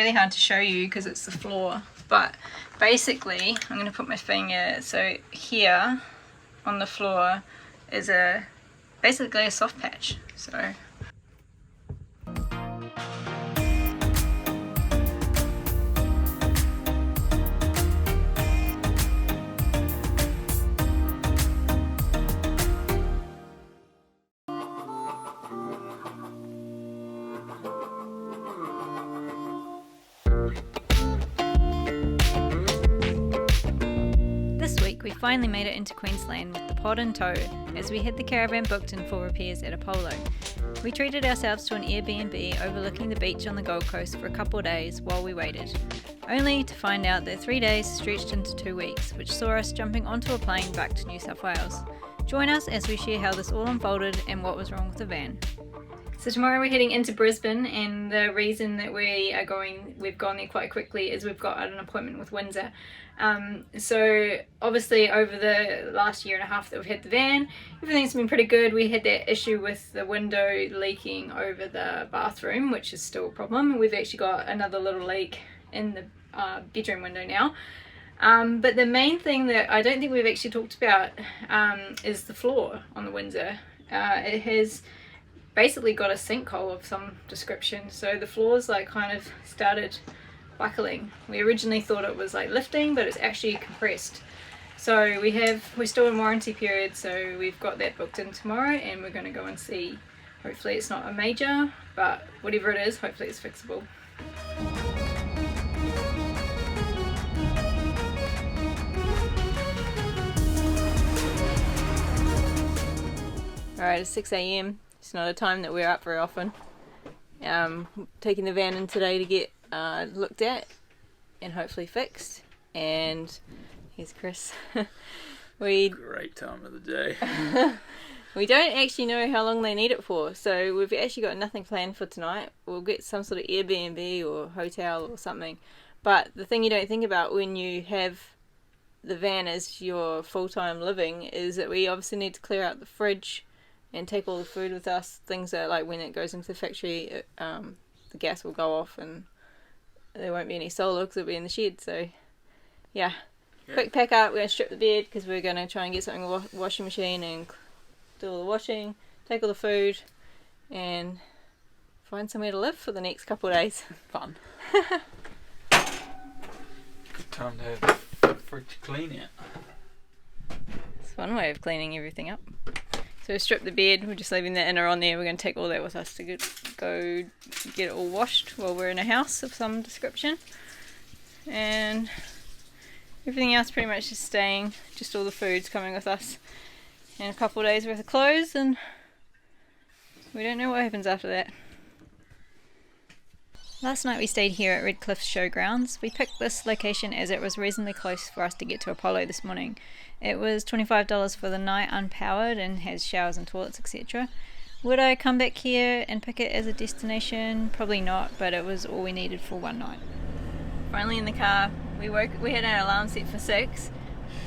Really hard to show you because it's the floor, but basically I'm going to put my finger, so here on the floor is basically a soft patch. So we finally made it into Queensland with the pod in tow, as we had the caravan booked in for repairs at Apollo. We treated ourselves to an Air BnB overlooking the beach on the Gold Coast for a couple of days while we waited, only to find out that 3 days stretched into 2 weeks, which saw us jumping onto a plane back to New South Wales. Join us as we share how this all unfolded and what was wrong with the van. So tomorrow we're heading into Brisbane, and the reason that we've gone there quite quickly is we've got an appointment with Windsor. So obviously over the last year and a half that we've had the van, everything's been pretty good. We had that issue with the window leaking over the bathroom, which is still a problem. We've actually got another little leak in the bedroom window now. But the main thing that I don't think we've actually talked about is the floor on the Windsor. It has basically got a sinkhole of some description, so the floor's like kind of started buckling. We originally thought it was like lifting, but it's actually compressed. So we're still in warranty period, so we've got that booked in tomorrow, and we're going to go and see. Hopefully it's not a major, but whatever it is, hopefully it's fixable. Alright, it's 6 AM. It's not a time that we're up very often. Taking the van in today to get looked at and hopefully fixed. And here's Chris. Great time of the day. We don't actually know how long they need it for, so we've actually got nothing planned for tonight. We'll get some sort of Airbnb or hotel or something. But the thing you don't think about when you have the van as your full-time living is that we obviously need to clear out the fridge and take all the food with us. Things that, like, when it goes into the factory, the gas will go off and there won't be any solar because it'll be in the shed. So yeah, quick pack up. We're going to strip the bed because we're going to try and get something in the washing machine and do all the washing, take all the food, and find somewhere to live for the next couple of days. Fun. Good time to have the fridge clean out. It's one way of cleaning everything up. So we stripped the bed, we're just leaving the inner on there. We're going to take all that with us to go get it all washed while we're in a house of some description. And everything else pretty much is staying, just all the food's coming with us. And a couple of days worth of clothes, and we don't know what happens after that. Last night we stayed here at Redcliffe Showgrounds. We picked this location as it was reasonably close for us to get to Apollo this morning. It was $25 for the night unpowered and has showers and toilets, etc. Would I come back here and pick it as a destination? Probably not, but it was all we needed for one night. Finally in the car, we had an alarm set for 6.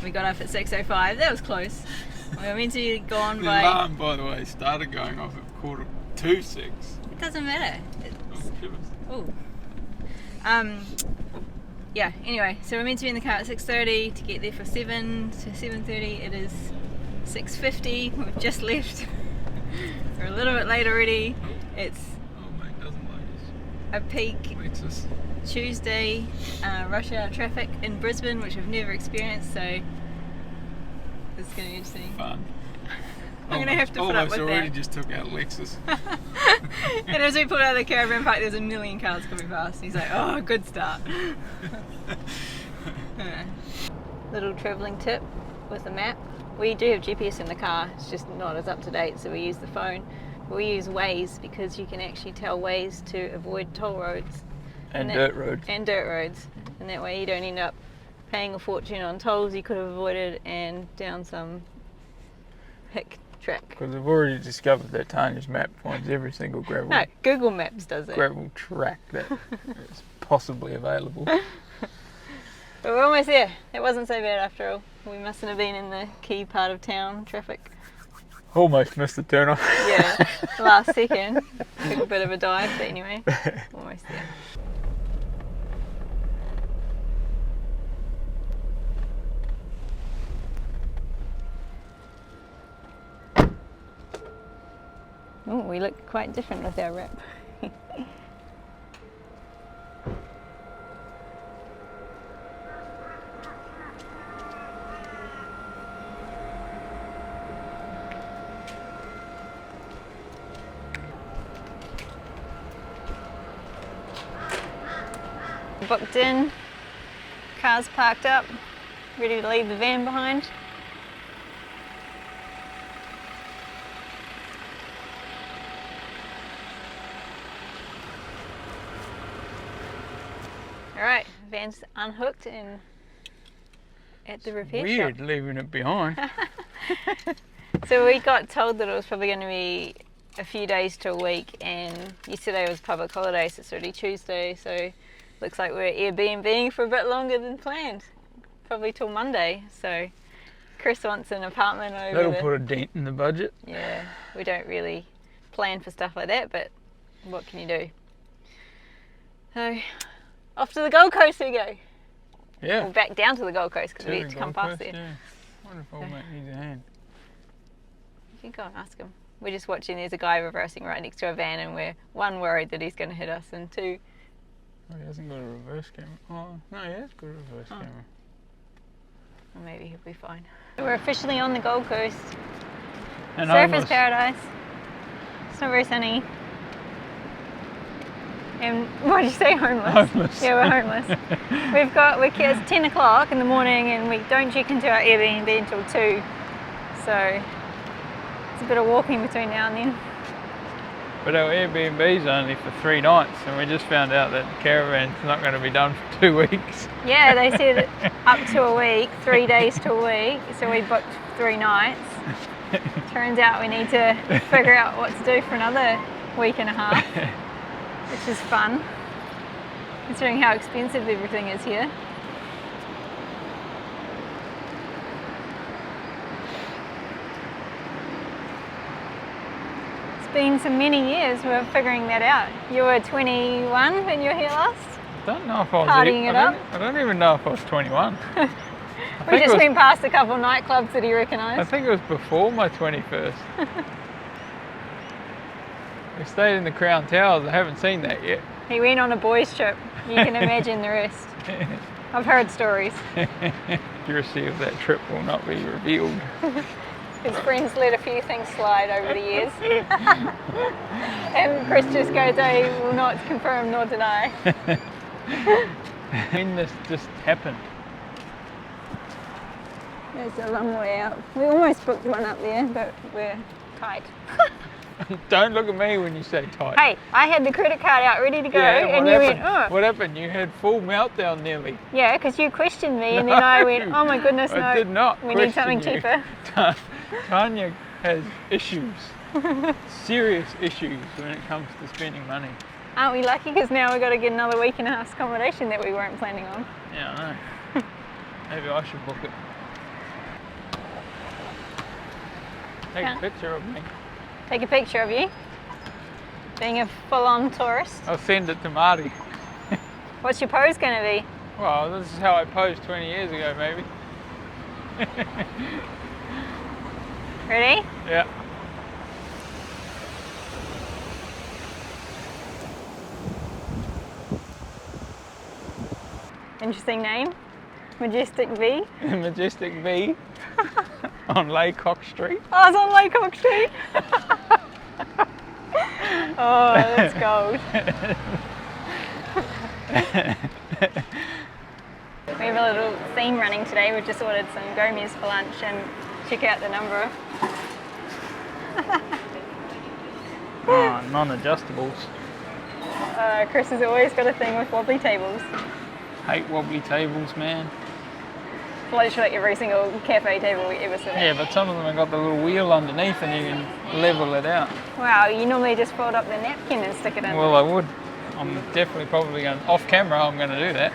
We got up at 6:05. That was close. We were meant to go on by... The alarm, by the way, started going off at 5:45. It doesn't matter. Oh. Yeah, anyway, so we're meant to be in the car at 6:30 to get there for 7 to 7:30. It is 6:50. We've just left. We're a little bit late already. It's a peak Tuesday rush hour traffic in Brisbane, which I've never experienced, so it's going to be interesting. Fun. I'm going to have to put up with that. Almost already just took out Lexus. And as we pulled out of the caravan park, there's a million cars coming past. He's like, oh, good start. Little travelling tip with a map. We do have GPS in the car, it's just not as up to date, so we use the phone. We use Waze because you can actually tell Waze to avoid toll roads. And dirt roads. And dirt roads. And that way you don't end up paying a fortune on tolls you could have avoided and down some hick track. Because I've already discovered that Tanya's map finds every single gravel. No, Google Maps does it. Gravel track that is possibly available. But we're almost there. It wasn't so bad after all. We mustn't have been in the key part of town traffic. Almost missed the turn off. Yeah, last second. Took a bit of a dive, but anyway, almost there. Oh, we look quite different with our wrap. Booked in, cars parked up, ready to leave the van behind. Alright, van's unhooked and at the repair Weird shop. leaving it behind. So we got told that it was probably going to be a few days to a week, and yesterday was public holiday, so it's already Tuesday, so looks like we're Air BnBing for a bit longer than planned. Probably till Monday, so Chris wants an apartment over That'll there. put a dent in the budget. Yeah, we don't really plan for stuff like that, but what can you do? So, off to the Gold Coast we go. Yeah. Or back down to the Gold Coast because we To get the to come Gold past Coast, there. yeah. Wonder if old mate needs a hand. You can go and ask him. We're just watching, there's a guy reversing right next to a van, and we're one, worried that he's going to hit us, and two... Oh, he hasn't got a reverse camera. Oh, no, he has got a reverse camera. Well, maybe he'll be fine. We're officially on the Gold Coast. And Surfer's homeless. paradise. It's not very sunny. And what did you say, homeless? Homeless. Yeah, we're homeless. It's 10 o'clock in the morning, and we don't check into our Airbnb until 2. So it's a bit of walking between now and then. But our Airbnb's only for 3 nights, and we just found out that the caravan's not going to be done for 2 weeks. Yeah, they said up to a week, 3 days to a week, so we booked 3 nights. Turns out we need to figure out what to do for another week and a half, which is fun, considering how expensive everything is here. Been so many years we're figuring that out. You were 21 when you were here last? I don't know if I was Partying it up. I don't even know if I was 21. We just went past a couple of nightclubs that he recognised. I think it was before my 21st. We stayed in the Crown Towers. I haven't seen that yet. He went on a boys' trip. You can imagine the rest. I've heard stories. Accuracy of that trip will not be revealed. His friends let a few things slide over the years. And Chris just goes, I will not confirm nor deny. When this just happened. There's a long way out. We almost booked one up there, but we're tight. Don't look at me when you say tight. Hey, I had the credit card out ready to go, and you went, oh. What happened? You had full meltdown nearly. Yeah, because you questioned me, and then I went, oh my goodness, no. I did not. We need something cheaper. Tanya has issues, serious issues when it comes to spending money. Aren't we lucky? Because now we've got to get another week and a half's accommodation that we weren't planning on. Yeah, I know. Maybe I should book it. Take a picture of me. Take a picture of you, being a full-on tourist. I'll send it to Marty. What's your pose going to be? Well, this is how I posed 20 years ago, maybe. Ready? Yeah. Interesting name. Majestic V. Majestic V on Laycock Street. Oh, it's on Laycock Street. Oh, that's gold. We have a little theme running today. We've just ordered some Gomez for lunch, and check out the number. Oh, non-adjustables. Chris has always got a thing with wobbly tables. Hate wobbly tables, man. Floats like every single cafe table we ever sit at. Yeah, but some of them have got the little wheel underneath and you can level it out. Wow, you normally just fold up the napkin and stick it in. Well, I would. I'm definitely probably going, off camera, I'm going to do that.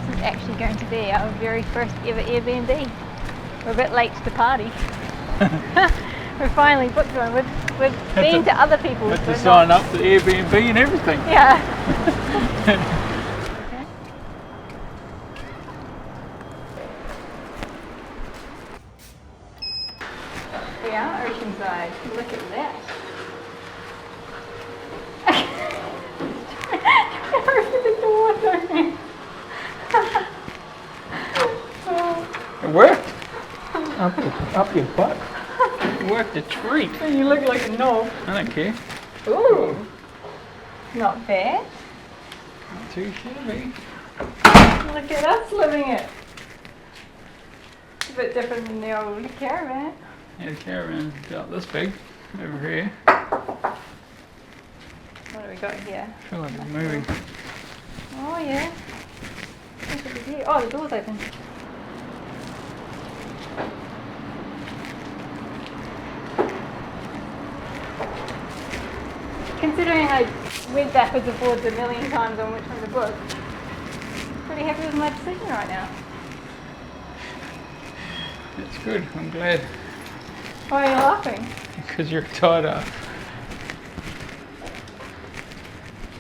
This is actually going to be our very first ever Airbnb. We're a bit late to the party. We finally booked one. We've been to other people's. Had to sign up to Airbnb and everything. Yeah. Up your butt. You worked a treat. You look like a knob. I don't care. Ooh. Not bad. Not too shabby. Look at us living it. It's a bit different than the old Caravan. Yeah, the Caravan's about this big over here. What do we got here? I feel like it's moving. Oh yeah. Oh, the door's open. Considering I went backwards and forwards a million times on which one to book, I'm pretty happy with my decision right now. It's good, I'm glad. Why are you laughing? Because you're tied up.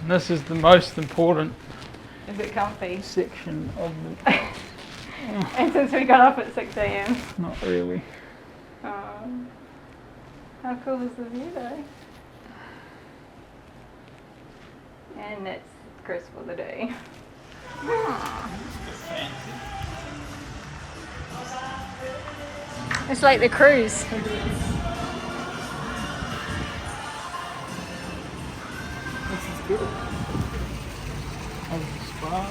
And this is the most important Is it comfy? section of the... And since we got up at 6 a.m. Not really. How cool is the view though? And that's Chris for the day. It's like the cruise. This is good. Spa.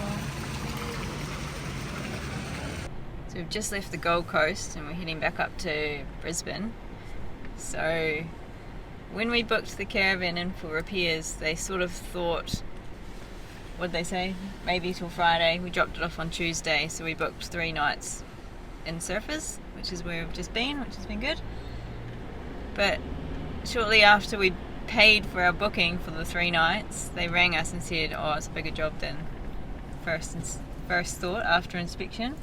So we've just left the Gold Coast and we're heading back up to Brisbane. So when we booked the caravan in for repairs, they sort of thought, what'd they say? Maybe till Friday. We dropped it off on Tuesday, so we booked 3 nights in Surfers, which is where we've just been, which has been good. But shortly after we paid for our booking for the 3 nights, they rang us and said, oh, it's a bigger job than first thought after inspection.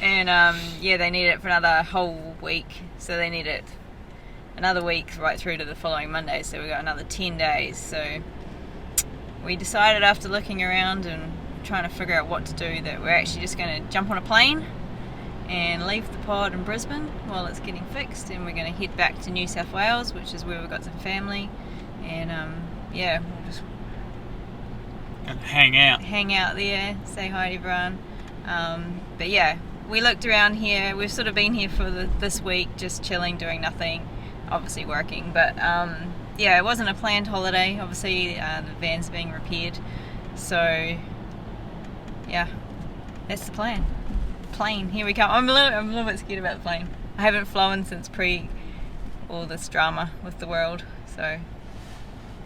And yeah, they need it for another whole week, so they need it another week right through to the following Monday, so we got another 10 days. So we decided after looking around and trying to figure out what to do that we're actually just going to jump on a plane and leave the pod in Brisbane while it's getting fixed, and we're going to head back to New South Wales, which is where we've got some family, and yeah, we'll just hang out there, say hi to everyone. But yeah, we looked around here. We've sort of been here for this week, just chilling, doing nothing, obviously working, but yeah, it wasn't a planned holiday. Obviously the van's being repaired, so yeah, that's the plan. Plane, here we come. I'm a little bit scared about the plane. I haven't flown since pre all this drama with the world, so.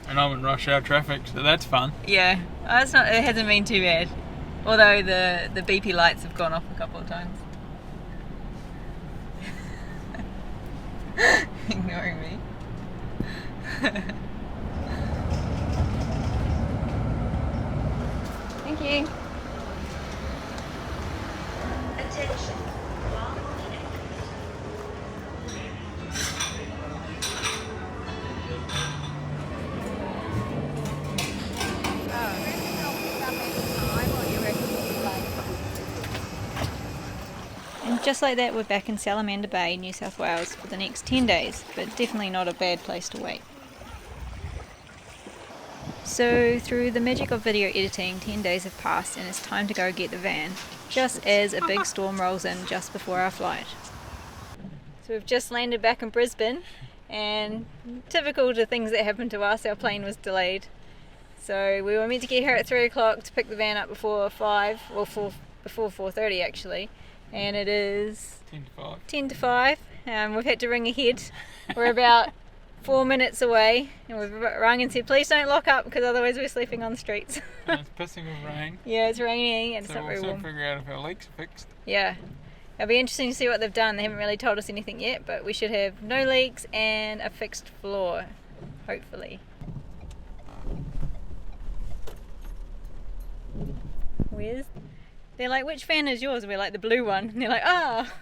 And I'm in rush hour traffic, so that's fun. Yeah, it hasn't been too bad. Although the BP lights have gone off a couple of times. Ignoring me. Thank you. Attention. And just like that, we're back in Salamander Bay, New South Wales for the next 10 days, but definitely not a bad place to wait. So through the magic of video editing, 10 days have passed and it's time to go get the van, just as a big storm rolls in just before our flight. So we've just landed back in Brisbane, and typical to things that happened to us, our plane was delayed. So we were meant to get here at 3 o'clock to pick the van up before 5, well before 4:30 actually, and it is 10 to 5. We've had to ring ahead. We're about 4 minutes away, and we've rung and said please don't lock up because otherwise we're sleeping on the streets. And it's pissing with rain. Yeah, it's raining and so it's not very we'll warm. soon figure out if our leaks are fixed. Yeah, it'll be interesting to see what they've done. They haven't really told us anything yet, but we should have no leaks and a fixed floor, hopefully. They're like, which fan is yours? And we're like, the blue one. And they're like, ah.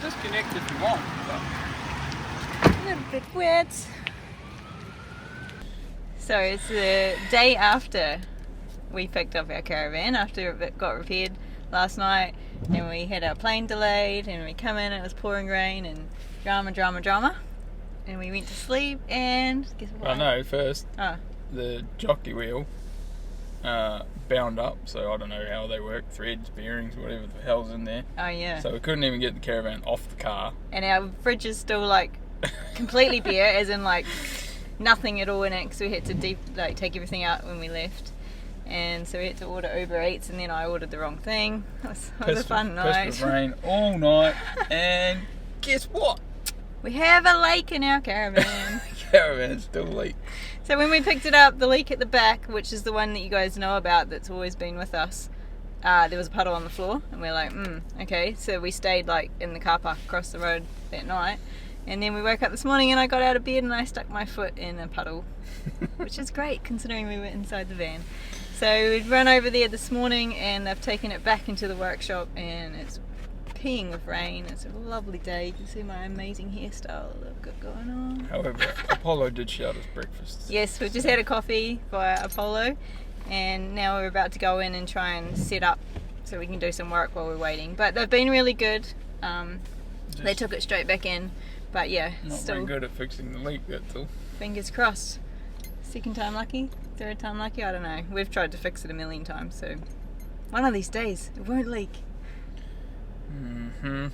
Disconnect if you want, but A little bit wet. So it's the day after we picked up our caravan, after it got repaired last night, and we had our plane delayed, and we come in and it was pouring rain and drama. and we went to sleep, and guess what? I know, first, Oh, the jockey wheel bound up, so I don't know how they work, threads, bearings, whatever the hell's in there. oh yeah. So we couldn't even get the caravan off the car. And our fridge is still like completely bare, as in like nothing at all in it, because we had to take everything out when we left. And so we had to order Uber Eats, and then I ordered the wrong thing. It was a fun night. Pissed with rain all night, and guess what? We have a leak in our caravan. Caravan's still leak. So when we picked it up, the leak at the back, which is the one that you guys know about that's always been with us, there was a puddle on the floor, and we're like, okay. So we stayed like in the car park across the road that night, and then we woke up this morning and I got out of bed and I stuck my foot in a puddle, which is great considering we were inside the van. So we'd run over there this morning and they've taken it back into the workshop, and it's peeing with rain. It's a lovely day. You can see my amazing hairstyle that I've got going on. However, Apollo did shout us breakfast. Yes, we've just had a coffee via Apollo, and now we're about to go in and try and set up so we can do some work while we're waiting. But they've been really good. They took it straight back in, but yeah, Not still very good at fixing the leak, that's all. fingers crossed. Second time lucky, third time lucky, I don't know. We've tried to fix it a million times, so one of these days it won't leak. Mm-hmm.